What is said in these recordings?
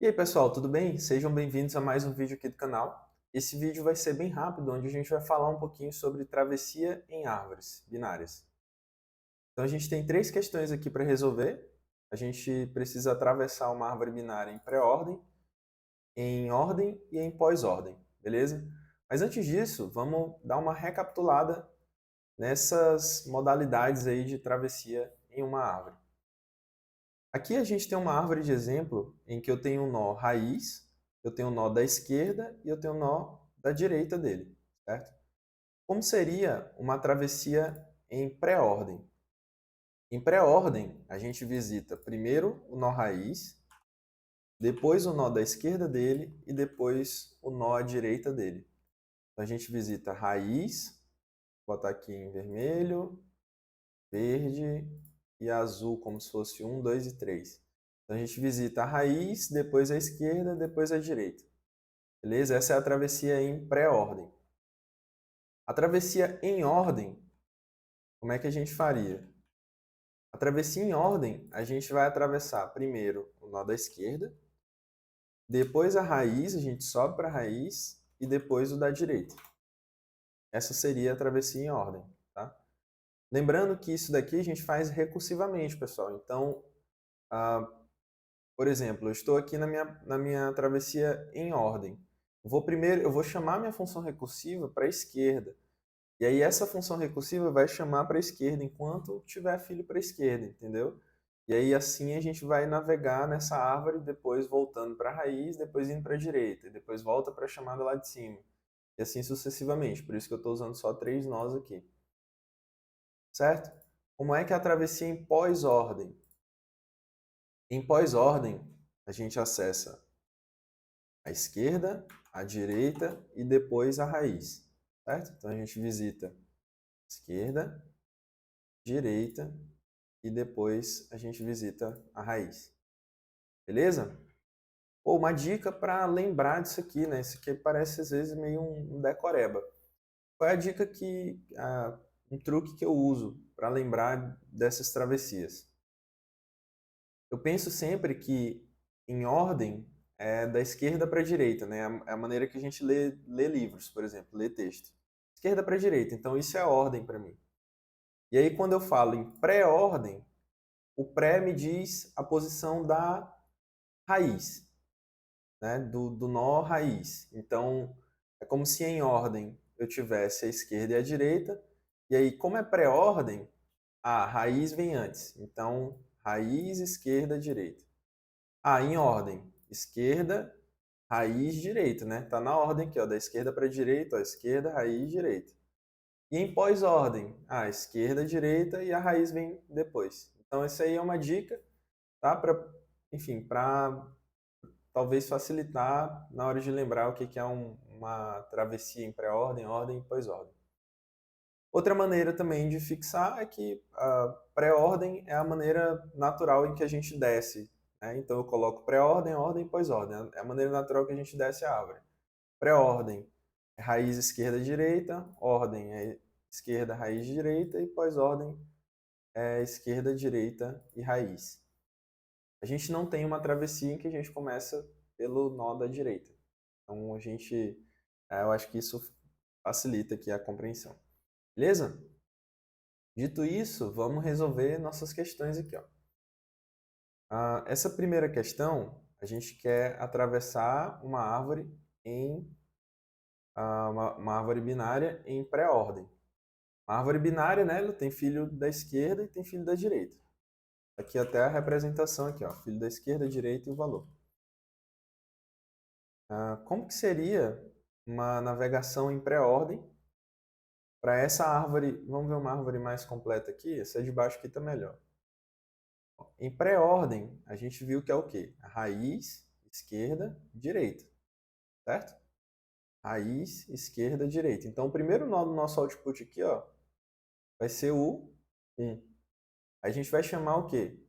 E aí, pessoal, tudo bem? Sejam bem-vindos a mais um vídeo aqui do canal. Esse vídeo vai ser bem rápido, onde a gente vai falar um pouquinho sobre travessia em árvores binárias. Então, a gente tem três questões aqui para resolver. A gente precisa atravessar uma árvore binária em ordem e em pós-ordem, beleza? Mas antes disso, vamos dar uma recapitulada nessas modalidades aí de travessia em uma árvore. Aqui a gente tem uma árvore de exemplo em que eu tenho um nó raiz, eu tenho um nó da esquerda e eu tenho um nó da direita dele, certo? Como seria uma travessia em pré-ordem? Em pré-ordem, a gente visita primeiro o nó raiz, depois o nó da esquerda dele e depois o nó à direita dele. Então a gente visita raiz, vou botar aqui em vermelho, verde e azul, como se fosse um, 2 e 3. Então a gente visita a raiz, depois a esquerda, depois a direita. Beleza? Essa é a travessia em pré-ordem. A travessia em ordem, como é que a gente faria? A travessia em ordem, a gente vai atravessar primeiro o nó da esquerda, depois a raiz, a gente sobe para a raiz e depois o da direita. Essa seria a travessia em ordem, tá? Lembrando que isso daqui a gente faz recursivamente, pessoal. Então, ah, por exemplo, eu estou aqui na minha travessia em ordem. Eu vou chamar minha função recursiva para a esquerda. E aí essa função recursiva vai chamar para a esquerda enquanto tiver filho para a esquerda, entendeu? E aí assim a gente vai navegar nessa árvore, depois voltando para a raiz, depois indo para a direita, e depois volta para a chamada lá de cima. E assim sucessivamente. Por isso que eu estou usando só três nós aqui. Certo? Como é que é a travessia em pós-ordem? Em pós-ordem, a gente acessa a esquerda, a direita e depois a raiz, certo? Então a gente visita esquerda, direita e depois a gente visita a raiz. Beleza? Ou uma dica para lembrar disso aqui, né? Isso aqui parece às vezes meio um decoreba. Qual é a dica um truque que eu uso para lembrar dessas travessias? Eu penso sempre que em ordem é da esquerda para a direita, né? É a maneira que a gente lê livros, por exemplo, lê texto. Esquerda para a direita, então isso é a ordem para mim. E aí quando eu falo em pré-ordem, o pré me diz a posição da raiz, né? Do nó raiz. Então é como se em ordem eu tivesse a esquerda e a direita, e aí como é pré-ordem, a raiz vem antes. Então raiz, esquerda, direita. Ah, em ordem. Esquerda, raiz, direita, né? Tá na ordem aqui, ó, da esquerda para a direita, ó, esquerda, raiz, direita. E em pós-ordem, esquerda, direita e a raiz vem depois. Então, essa aí é uma dica, tá? Enfim, para talvez facilitar na hora de lembrar o que que é uma travessia em pré-ordem, ordem e pós-ordem. Outra maneira também de fixar é que a pré-ordem é a maneira natural em que a gente desce, né? Então eu coloco pré-ordem, ordem e pós-ordem. É a maneira natural que a gente desce a árvore. Pré-ordem é raiz esquerda direita, ordem é esquerda, raiz direita e pós-ordem é esquerda, direita e raiz. A gente não tem uma travessia em que a gente começa pelo nó da direita. Então eu acho que isso facilita aqui a compreensão. Beleza? Dito isso, vamos resolver nossas questões aqui, ó. Essa primeira questão, a gente quer atravessar uma árvore uma árvore binária em pré-ordem. Uma árvore binária, né, ela tem filho da esquerda e tem filho da direita. Aqui até a representação aqui, ó, filho da esquerda, direita e o valor. Como que seria uma navegação em pré-ordem para essa árvore? Vamos ver uma árvore mais completa aqui. Essa de baixo aqui está melhor. Em pré-ordem, a gente viu que é o quê? A raiz, esquerda, direita, certo? Raiz, esquerda, direita. Então, o primeiro nó do nosso output aqui, ó, vai ser o 1. A gente vai chamar o quê?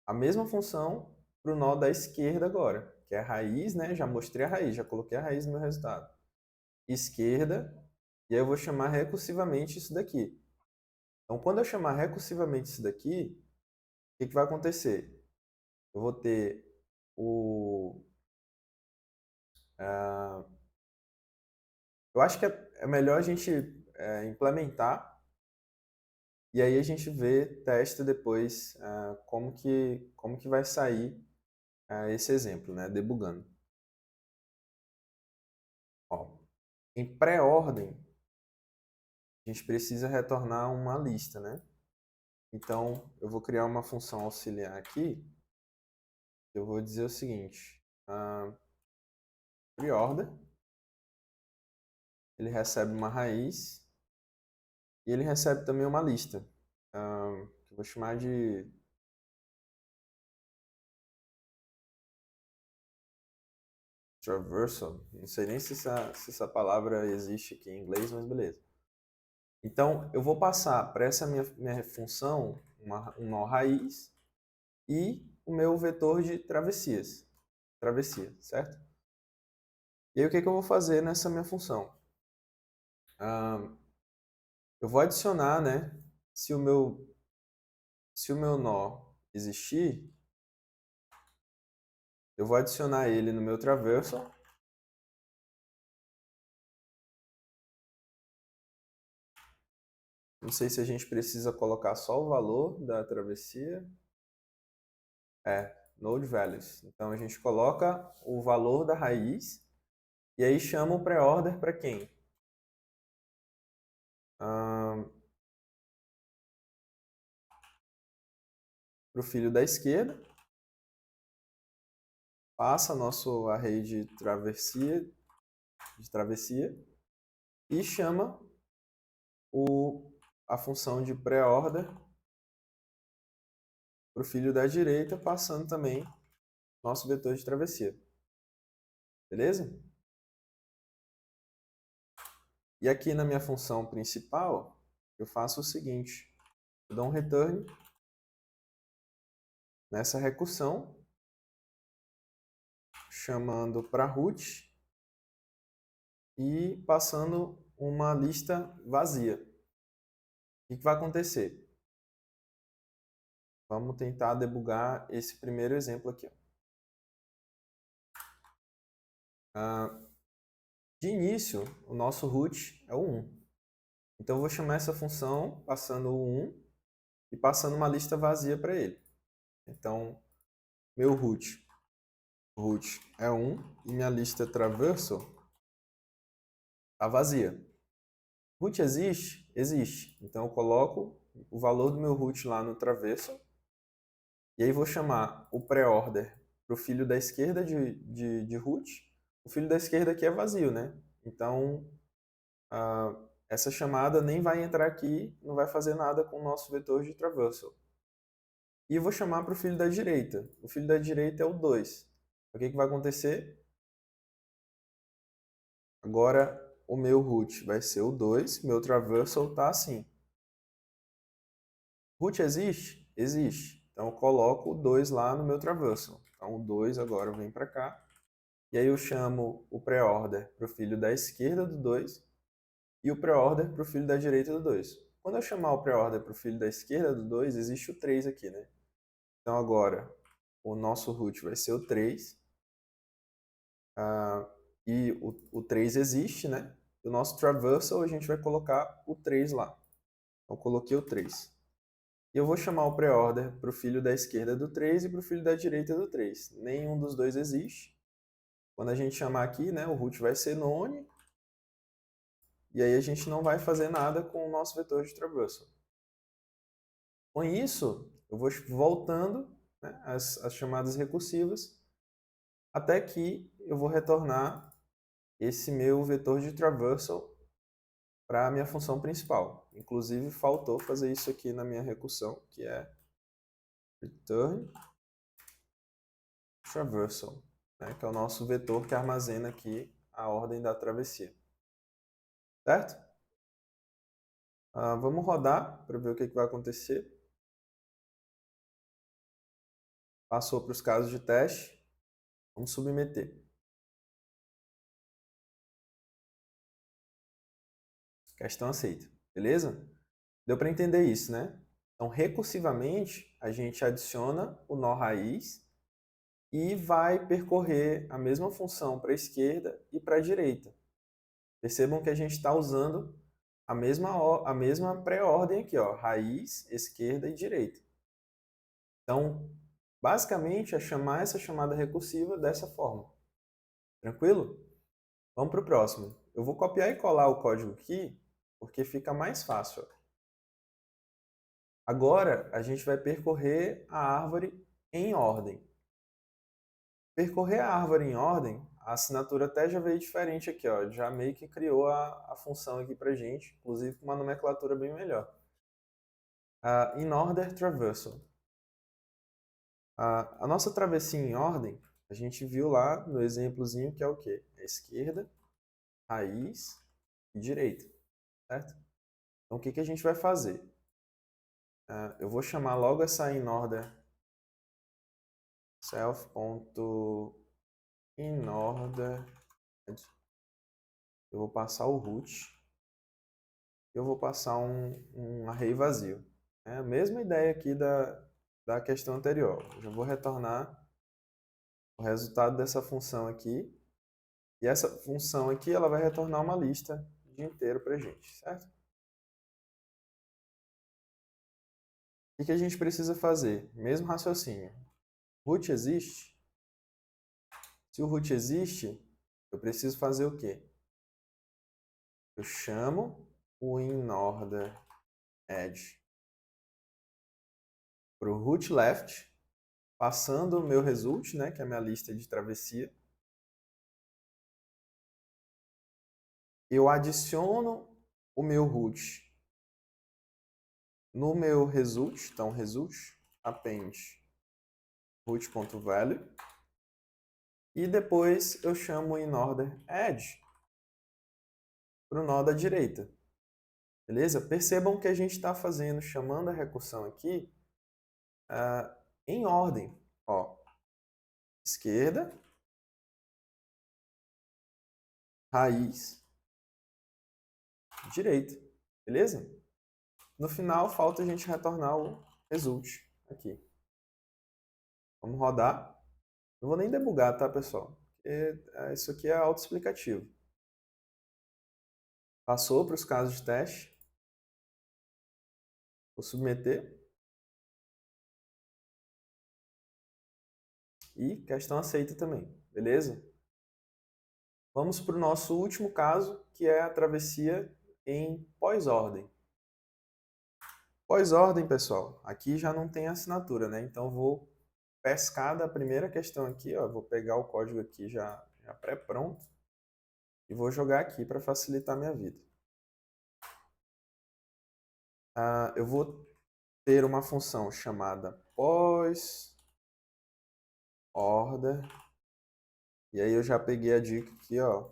A mesma função para o nó da esquerda agora, que é a raiz, né? Já mostrei a raiz, já coloquei a raiz no meu resultado. Esquerda, e aí eu vou chamar recursivamente isso daqui. Então, quando eu chamar recursivamente isso daqui, o que vai acontecer? Eu vou ter eu acho que é melhor a gente implementar e aí a gente vê, testa depois como que vai sair esse exemplo, né? Debugando. Ó, em pré-ordem, a gente precisa retornar uma lista, né? Então, eu vou criar uma função auxiliar aqui. Eu vou dizer o seguinte, pre-order, ele recebe uma raiz e ele recebe também uma lista, que eu vou chamar de traversal. Não sei nem se essa palavra existe aqui em inglês, mas beleza. Então, eu vou passar para essa minha função um nó raiz e o meu vetor de travessia, certo? E aí, o que eu vou fazer nessa minha função? Eu vou adicionar, né? Se o meu nó existir, eu vou adicionar ele no meu traversal. Não sei se a gente precisa colocar só o valor da travessia. Node values. Então a gente coloca o valor da raiz e aí chama o pré-order para quem? Para o filho da esquerda. Passa nosso array de travessia e chama a função de pré-order para o filho da direita, passando também nosso vetor de travessia. Beleza? E aqui na minha função principal, eu faço o seguinte. Eu dou um return nessa recursão, chamando para root e passando uma lista vazia. O que vai acontecer? Vamos tentar debugar esse primeiro exemplo aqui. De início, o nosso root é o 1. Então, eu vou chamar essa função passando o 1 e passando uma lista vazia para ele. Então, meu root é 1 e minha lista traversal está vazia. Root existe? Existe. Então, eu coloco o valor do meu root lá no traversal e aí vou chamar o pré-order para o filho da esquerda de root. O filho da esquerda aqui é vazio, né? Então, essa chamada nem vai entrar aqui, não vai fazer nada com o nosso vetor de traversal. E eu vou chamar para o filho da direita. O filho da direita é o 2. O que vai acontecer? Agora, o meu root vai ser o 2, meu traversal está assim. Root existe? Existe. Então, eu coloco o 2 lá no meu traversal. Então, o 2 agora vem para cá. E aí eu chamo o pré-order para o filho da esquerda do 2 e o pré-order para o filho da direita do 2. Quando eu chamar o pré-order para o filho da esquerda do 2, existe o 3 aqui, né? Então, agora, o nosso root vai ser o 3. E o 3 existe, né? O nosso traversal, a gente vai colocar o 3 lá. Então, eu coloquei o 3. E eu vou chamar o pré-order para o filho da esquerda do 3 e para o filho da direita do 3. Nenhum dos dois existe. Quando a gente chamar aqui, né, o root vai ser none. E aí a gente não vai fazer nada com o nosso vetor de traversal. Com isso, eu vou voltando, né, as chamadas recursivas até que eu vou retornar esse meu vetor de traversal para a minha função principal. Inclusive, faltou fazer isso aqui na minha recursão, que é return traversal, né, que é o nosso vetor que armazena aqui a ordem da travessia. Certo? Vamos rodar para ver o que vai acontecer. Passou para os casos de teste. Vamos submeter. Questão aceita. Beleza? Deu para entender isso, né? Então, recursivamente, a gente adiciona o nó raiz e vai percorrer a mesma função para a esquerda e para a direita. Percebam que a gente está usando a mesma pré-ordem aqui, ó, raiz, esquerda e direita. Então, basicamente, é chamar essa chamada recursiva dessa forma. Tranquilo? Vamos para o próximo. Eu vou copiar e colar o código aqui, porque fica mais fácil. Agora, a gente vai percorrer a árvore em ordem. Percorrer a árvore em ordem, a assinatura até já veio diferente aqui, ó. Já meio que criou a função aqui pra gente, inclusive com uma nomenclatura bem melhor. In order traversal. A nossa travessia em ordem, a gente viu lá no exemplozinho que é o quê? É esquerda, raiz e direita, certo? Então o que a gente vai fazer? Eu vou chamar logo essa in order self.inorder. Eu vou passar o root. Eu vou passar um array vazio. É a mesma ideia aqui da questão anterior. Eu já vou retornar o resultado dessa função aqui. E essa função aqui ela vai retornar uma lista de inteiro para a gente, certo? O que a gente precisa fazer? Mesmo raciocínio. Root existe? Se o root existe, eu preciso fazer o quê? Eu chamo o inorder edge para o root left, passando o meu result, né, que é a minha lista de travessia. Eu adiciono o meu root no meu result, então result append root.value, e depois eu chamo inorder edge para o nó da direita. Beleza? Percebam que a gente está fazendo, chamando a recursão aqui em ordem. Ó, esquerda, raiz, direita. Beleza? No final, falta a gente retornar o result aqui. Vamos rodar. Não vou nem debugar, tá, pessoal? Porque isso aqui é autoexplicativo. Passou para os casos de teste. Vou submeter. E questão aceita também. Beleza? Vamos para o nosso último caso, que é a travessia em pós-ordem. Pós-ordem, pessoal, aqui já não tem assinatura, né? Então vou pescar da primeira questão aqui, ó, vou pegar o código aqui já pré-pronto e vou jogar aqui para facilitar a minha vida. Eu vou ter uma função chamada pós-order, e aí eu já peguei a dica aqui, ó,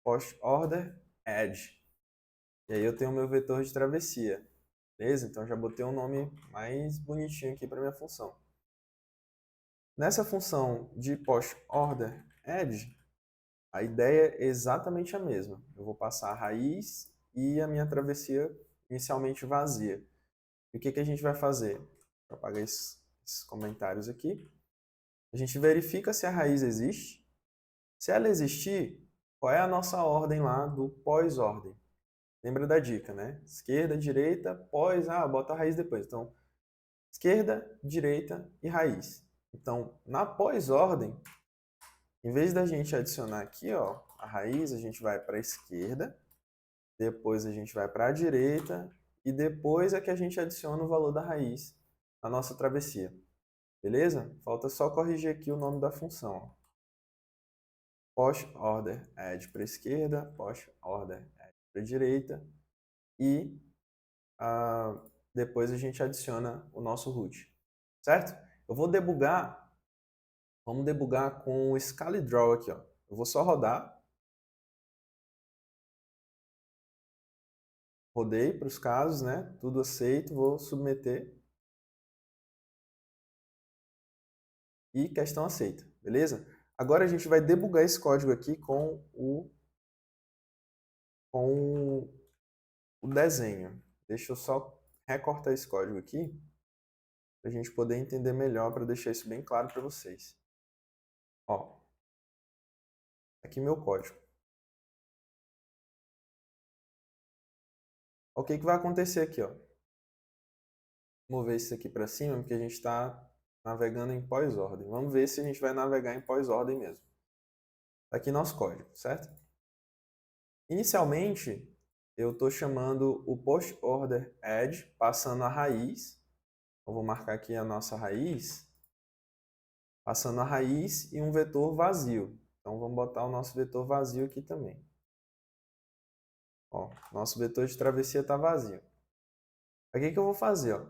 pós-order add. E aí eu tenho o meu vetor de travessia. Beleza? Então já botei um nome mais bonitinho aqui para minha função. Nessa função de post-order add, a ideia é exatamente a mesma. Eu vou passar a raiz e a minha travessia inicialmente vazia. E o que a gente vai fazer? Vou apagar esses comentários aqui. A gente verifica se a raiz existe. Se ela existir, qual é a nossa ordem lá do pós-ordem? Lembra da dica, né? Esquerda, direita, pós, bota a raiz depois. Então, esquerda, direita e raiz. Então, na pós-ordem, em vez da gente adicionar aqui, ó, a raiz, a gente vai para a esquerda, depois a gente vai para a direita e depois é que a gente adiciona o valor da raiz na nossa travessia. Beleza? Falta só corrigir aqui o nome da função. Post-order add para a esquerda, post-order add para a direita e depois a gente adiciona o nosso root, certo? Eu vou debugar, vamos debugar com o ScaleDraw aqui, ó. Eu vou só rodar, rodei para os casos, né? Tudo aceito, vou submeter e questão aceita, beleza? Agora a gente vai debugar esse código aqui com o desenho. Deixa eu só recortar esse código aqui para a gente poder entender melhor, para deixar isso bem claro para vocês. aqui meu código. O que vai acontecer aqui, ó? Vou mover isso aqui para cima, porque a gente está navegando em pós-ordem. Vamos ver se a gente vai navegar em pós-ordem mesmo. Tá aqui nosso código, certo? Inicialmente, eu estou chamando o post-order-add, passando a raiz. Eu vou marcar aqui a nossa raiz, passando a raiz e um vetor vazio. Então, vamos botar o nosso vetor vazio aqui também. Ó, nosso vetor de travessia está vazio. Aí, o que eu vou fazer? Ó?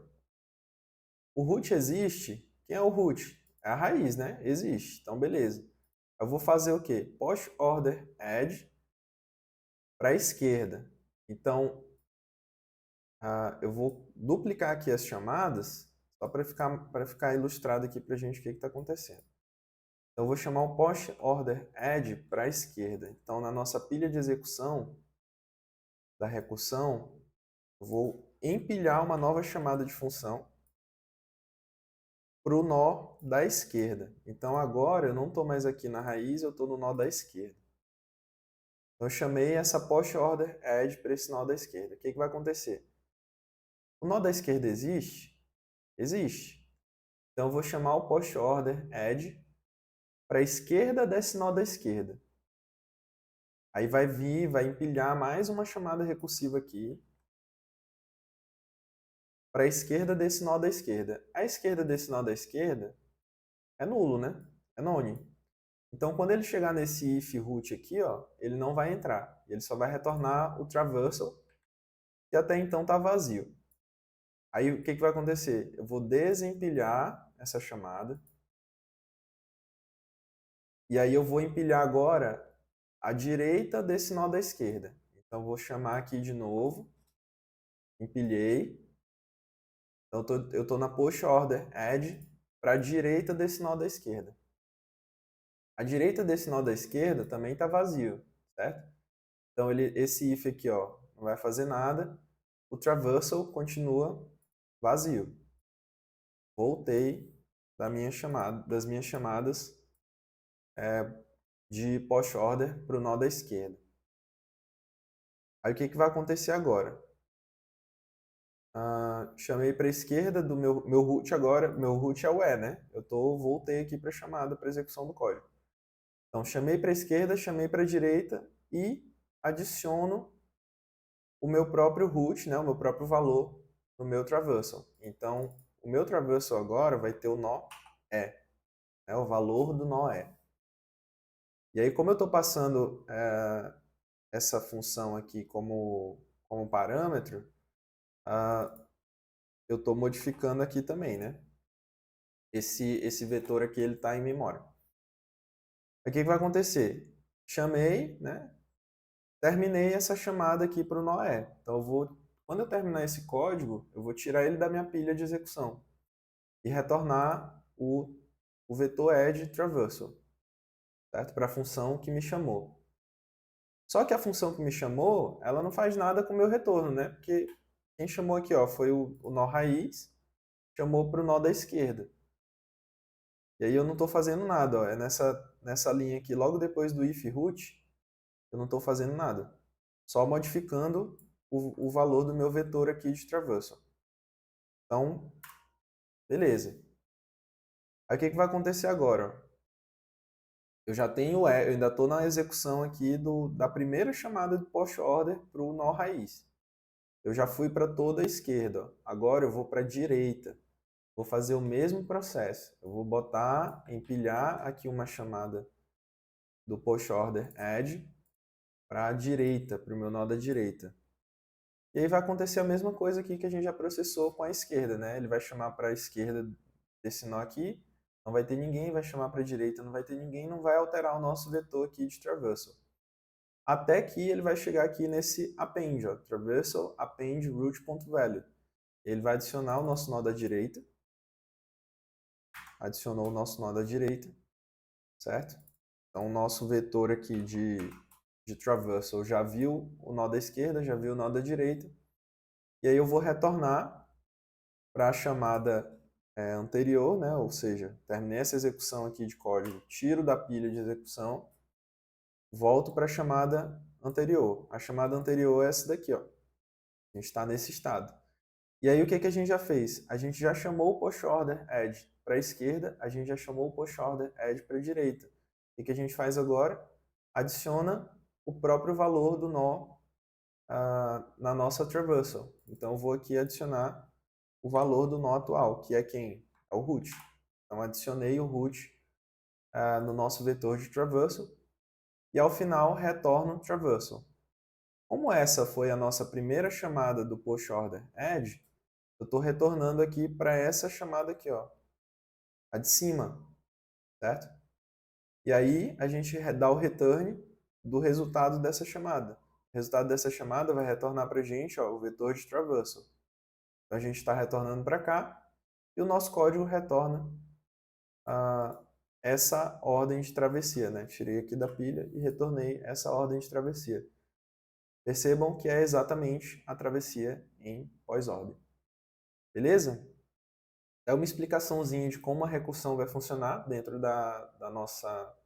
O root existe. Quem é o root? É a raiz, né? Existe. Então, beleza. Eu vou fazer o quê? Post-order-add para a esquerda. Então, eu vou duplicar aqui as chamadas, só para ficar ilustrado aqui para a gente o que está acontecendo. Então, eu vou chamar o post-order-add para a esquerda. Então, na nossa pilha de execução da recursão, eu vou empilhar uma nova chamada de função para o nó da esquerda. Então, agora eu não estou mais aqui na raiz, eu estou no nó da esquerda. Então, eu chamei essa post-order-add para esse nó da esquerda. O que vai acontecer? O nó da esquerda existe? Existe. Então, eu vou chamar o post-order-add para a esquerda desse nó da esquerda. Aí vai vir, vai empilhar mais uma chamada recursiva aqui para a esquerda desse nó da esquerda. A esquerda desse nó da esquerda é nulo, né? É none. Então, quando ele chegar nesse if root aqui, ó, ele não vai entrar. Ele só vai retornar o traversal, que até então está vazio. Aí, o que vai acontecer? Eu vou desempilhar essa chamada. E aí eu vou empilhar agora a direita desse nó da esquerda. Então, vou chamar aqui de novo. Empilhei. Então, eu estou na post order add para a direita desse nó da esquerda. A direita desse nó da esquerda também está vazio, certo? Então, esse if aqui, ó, não vai fazer nada. O traversal continua vazio. Voltei das minhas chamadas de post order para o nó da esquerda. Aí o que vai acontecer agora? Chamei para a esquerda do meu root agora. Meu root é o E, né? Voltei aqui para a chamada para execução do código. Então, chamei para a esquerda, chamei para a direita e adiciono o meu próprio root, né, o meu próprio valor no meu traversal. Então, o meu traversal agora vai ter o nó E, né, o valor do nó E. E aí, como eu estou passando essa função aqui como parâmetro, eu estou modificando aqui também, né? Esse vetor aqui ele está em memória. Aí, o que vai acontecer? Chamei, né? Terminei essa chamada aqui para o nó E. Então, quando eu terminar esse código, eu vou tirar ele da minha pilha de execução e retornar o vetor add traversal, certo? Para a função que me chamou. Só que a função que me chamou, ela não faz nada com o meu retorno, né? Porque quem chamou aqui, ó, foi o nó raiz, chamou para o nó da esquerda. E aí eu não estou fazendo nada, ó. É nessa linha aqui, logo depois do if root, eu não estou fazendo nada. Só modificando o valor do meu vetor aqui de traversal. Então, beleza. Aí o que vai acontecer agora? Eu já tenho, eu ainda estou na execução aqui da primeira chamada de post order para o nó raiz. Eu já fui para toda a esquerda. Agora eu vou para a direita. Vou fazer o mesmo processo. Eu vou empilhar aqui uma chamada do post order add para a direita, para o meu nó da direita. E aí vai acontecer a mesma coisa aqui que a gente já processou com a esquerda, né? Ele vai chamar para a esquerda desse nó aqui, não vai ter ninguém, vai chamar para a direita, não vai ter ninguém, não vai alterar o nosso vetor aqui de traversal. Até que ele vai chegar aqui nesse append, ó, traversal append root.value. Ele vai adicionar o nosso nó da direita. Adicionou o nosso nó da direita, certo? Então, o nosso vetor aqui de traversal já viu o nó da esquerda, já viu o nó da direita. E aí eu vou retornar para a chamada anterior, né? Ou seja, terminei essa execução aqui de código, tiro da pilha de execução volto para a chamada anterior. A chamada anterior é essa daqui, ó. A gente está nesse estado. E aí o que a gente já fez? A gente já chamou o push order add para a esquerda, a gente já chamou o push order add para a direita. O que a gente faz agora? Adiciona o próprio valor do nó na nossa traversal. Então eu vou aqui adicionar o valor do nó atual, que é quem? É o root. Então adicionei o root no nosso vetor de traversal e ao final retorno traversal. Como essa foi a nossa primeira chamada do push order add, eu estou retornando aqui para essa chamada aqui, ó, a de cima, certo? E aí a gente dá o return do resultado dessa chamada. O resultado dessa chamada vai retornar para a gente, ó, o vetor de traversal. Então a gente está retornando para cá e o nosso código retorna essa ordem de travessia, né? Tirei aqui da pilha e retornei essa ordem de travessia. Percebam que é exatamente a travessia em pós-ordem. Beleza? É uma explicaçãozinha de como a recursão vai funcionar dentro da nossa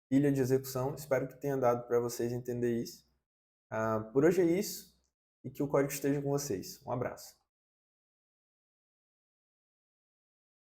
pilha de execução. Espero que tenha dado para vocês entender isso. Por hoje é isso e que o código esteja com vocês. Um abraço.